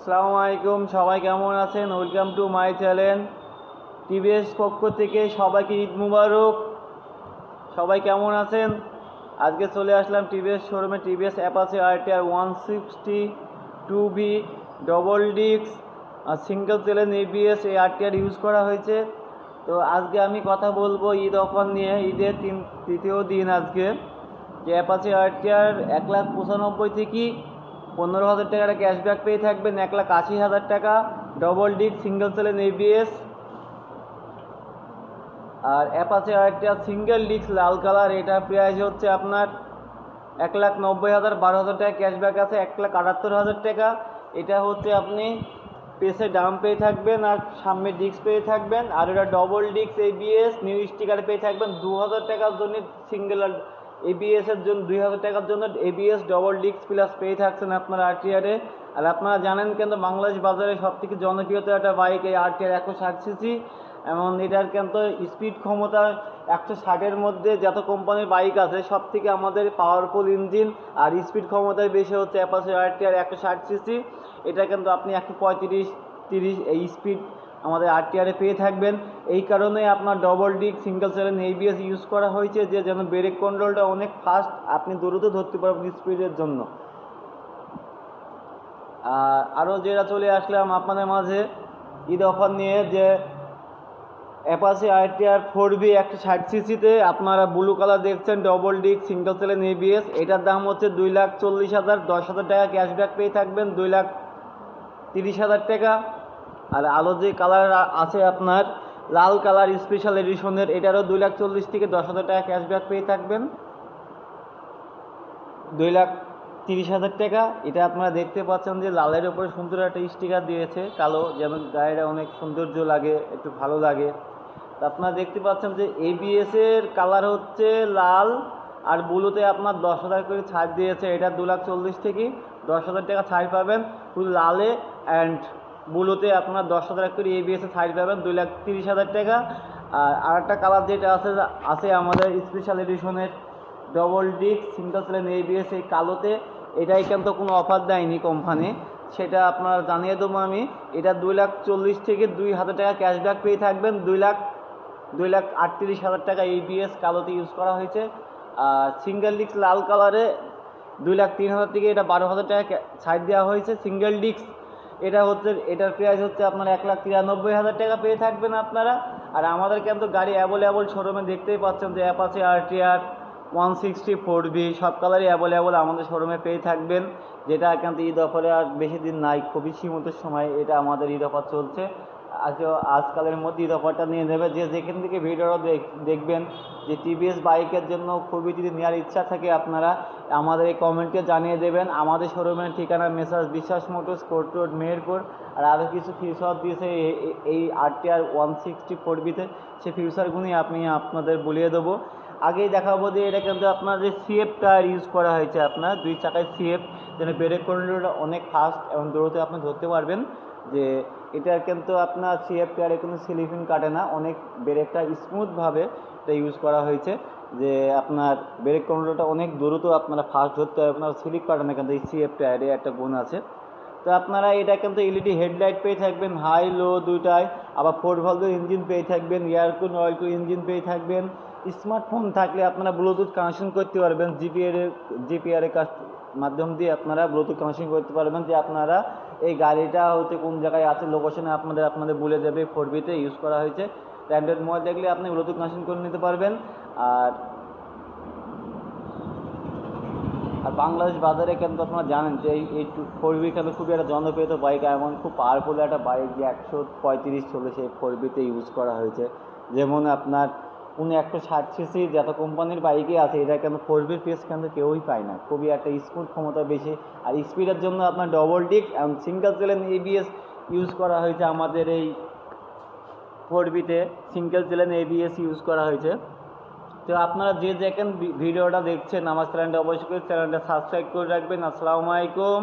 আসসালামু আলাইকুম, সবাই কেমন আছেন? Welcome to my channel. TVS পক্ষ থেকে সবাইকে ঈদ মুবারক। সবাই কেমন আছেন? আজকে চলে আসলাম টিভিএস শোরুমে। TVS Apache RTR 160 2B double disc আর সিঙ্গেল চ্যানেল এবিএস এই আরটিআর ইউজ করা হয়েছে। তো আজকে আমি কথা বলবো ঈদ অফার নিয়ে। ঈদের তৃতীয় দিন আজকে, যে অ্যাপাচি আরটিআর 1,95,000 থেকে 15,000 টাকার ক্যাশব্যাক পেয়ে থাকবেন, 1,80,000 টাকা double disc single channel ABS. আর অ্যাপাচি আরটিআর সিঙ্গেল ডিস্ক লাল কালার, এটার প্রাইস হচ্ছে আপনার 1,90,000, 12,000 টাকা ক্যাশব্যাক আছে, 1,78,000 টাকা। এটা হচ্ছে আপনি পেসে ডাউন পেয়ে থাকবেন আর সামনে ডিস্ক পেয়ে থাকবেন। আর এটা double disc ABS new sticker পেয়ে থাকবেন 2,000 টাকার জন্য। সিঙ্গেল এবিএস এর জন্য 2,000 টাকার জন্য এবিএস ডবল ডিস্ক প্লাস পেয়ে থাকছেন আপনার আরটিআরে। আর আপনারা জানেন কিন্তু বাংলাদেশ বাজারে সবথেকে জনপ্রিয়তা একটা বাইক এই আরটিআর 160 এমন। এটার কিন্তু স্পিড ক্ষমতা 160-এর মধ্যে যত কোম্পানির বাইক আছে সব থেকে আমাদের পাওয়ারফুল ইঞ্জিন আর স্পিড ক্ষমতায় বেশি হচ্ছে অ্যাপাচি আরটিআর 160। এটা কিন্তু আপনি 135-30 এই স্পিড আমাদের আরটিআরে পেয়ে থাকবেন। এই কারণে আপনার double disc single channel ABS use করা হয়েছে, যে যেন ব্রেক কন্ট্রোলটা অনেক ফাস্ট, আপনি দ্রুত ধরতে পারবেন স্পিডের জন্য। আরও যেটা চলে আসলাম আপনাদের মাঝে ঈদ অফার নিয়ে, যে অ্যাপাচি আরটিআর 4B 160 আপনারা ব্লু কালার দেখছেন, double disc single channel ABS. এটার দাম হচ্ছে 2,40,000, 10,000 টাকা ক্যাশব্যাক পেয়ে থাকবেন 2,30,000 টাকা। আর আলো যে কালার আছে আপনার লাল কালার স্পেশাল এডিশনের, এটারও 2,40,000 থেকে 10,000 টাকা ক্যাশব্যাক পেয়ে থাকবেন 2,30,000 টাকা। এটা আপনারা দেখতে পাচ্ছেন যে লালের উপরে সুন্দর একটা স্টিকার দিয়েছে কালো, যেন গাড়িটা অনেক সৌন্দর্য লাগে, একটু ভালো লাগে। তো আপনারা দেখতে পাচ্ছেন যে এবিএসের কালার হচ্ছে লাল আর ব্লুতে আপনার 10,000 করে ছাড় দিয়েছে। এটা 2,40,000 থেকে 10,000 টাকা ছাড় পাবেন শুধু লালে, অ্যান্ড ব্লুতে আপনার 10,000 করে এবিএসে ছাড় পাবেন 2,30,000 টাকা। আর আরেকটা কালার যেটা আছে আমাদের স্পেশাল এডিশনের double disc single channel ABS এই কালোতে, এটাই কিন্তু কোনো অফার দেয়নি কোম্পানি, সেটা আপনার জানিয়ে দেবো আমি। এটা 2,40,000 থেকে 2,000 টাকা ক্যাশব্যাক পেয়ে থাকবেন 2,38,000 টাকা এবিএস কালোতে ইউজ করা হয়েছে। আর সিঙ্গেল ডিস্ক লাল কালারে 2,03,000 থেকে এটা 12,000 টাকা ছাড় দেওয়া হয়েছে সিঙ্গেল ডিস্ক। এটার প্রাইস হচ্ছে আপনার 1,93,000 টাকা পেয়ে থাকবেন আপনারা। আর আমাদের কিন্তু গাড়ি অ্যাভেলেবল শোরুমে দেখতেই পাচ্ছেন যে অ্যাপাচি আরটিআর 160 4B সব কালারই অ্যাভেলেবল আমাদের শোরুমে পেয়ে থাকবেন। যেটা কিন্তু ঈদ অফারে আর বেশি দিন নাই, খুবই সীমিত সময় এটা আমাদের ঈদ অফার চলছে। আজকালের মধ্যে ঈদ অফারটা নিয়ে নেবে। যে যেখান থেকে ভিডিওটা দেখবেন যে টিভিএস বাইকের জন্য খুবই যদি নেওয়ার ইচ্ছা থাকে, আপনারা আমাদের এই কমেন্টে জানিয়ে দেবেন। আমাদের শোরুমের ঠিকানা মেসার্স বিশ্বাস মোটরস, কোর্ট রোড, মেহেরপুর। আর আরও কিছু ফিচার দিয়েছে এই আরটিআর 160 4Bতে, সেই ফিচারগুলি আপনাদের বলিয়ে দেবো। আগেই দেখাবো যে এটা কিন্তু আপনার যে সিএফ টায়ার ইউজ করা হয়েছে, আপনার 2 চাকায় সিএফ, যেন ব্রেক কন্ট্রোলটা অনেক ফাস্ট এবং দ্রুত আপনি ধরতে পারবেন। যে এটার কিন্তু আপনার সিএফ টায়ারে কোনো স্লিপিং কাটে না, অনেক ব্রেকটা স্মুথভাবে এটা ইউজ করা হয়েছে। যে আপনার ব্রেক কন্ট্রোলটা অনেক দ্রুত আপনারা ফাস্ট ধরতে হবে, আপনার স্লিপ কাটে না, কিন্তু এই সিএফ টায়ারে একটা গুণ আছে। তো আপনারা এটা কিন্তু এলইডি হেডলাইট পেয়ে থাকবেন হাই লো দুইটায়, আবার 4 ভলভের ইঞ্জিন পেয়ে থাকবেন, এয়ারকুল অয়েল টু ইঞ্জিন পেয়ে থাকবেন। স্মার্টফোন থাকলে আপনারা ব্লুটুথ কানেকশন করতে পারবেন, জিপিআর মাধ্যম দিয়ে আপনারা ব্লুটুথ কানেকশন করতে পারবেন, যে আপনারা এই গাড়িটা হচ্ছে কোন জায়গায় আছে লোকেশনে আপনাদের বলে দেবে। 4Bতে ইউজ করা হয়েছে। অ্যান্ড্রয়েড মোবাইল দেখলে আপনি ব্লুটুথ কানেকশন করে নিতে পারবেন। আর বাংলাদেশ বাজারে কিন্তু আপনারা জানেন যে এই 4B কিন্তু খুবই একটা জনপ্রিয় বাইক, এমন খুব পাওয়ারফুল একটা বাইক যে 135 চলেছে 4Bতে ইউজ করা হয়েছে। যেমন আপনার কোনো 160 যত কোম্পানির বাইকে আছে, এটা কিন্তু 4Bর পেস কিন্তু কেউই পায় না, খুবই একটা স্মুথ ক্ষমতা বেশি। আর স্পিডের জন্য আপনার ডবল ডিস্ক এবং সিঙ্গেল চ্যানেল এবিএস ইউজ করা হয়েছে আমাদের এই 4Bতে, সিঙ্গেল চ্যানেল এবিএস ইউজ করা হয়েছে। তো আপনারা যে যেখানে ভিডিওটা দেখছেন আমার চ্যানেলটা অবশ্যই চ্যানেলটা সাবস্ক্রাইব করে রাখবেন। আসসালামু আলাইকুম।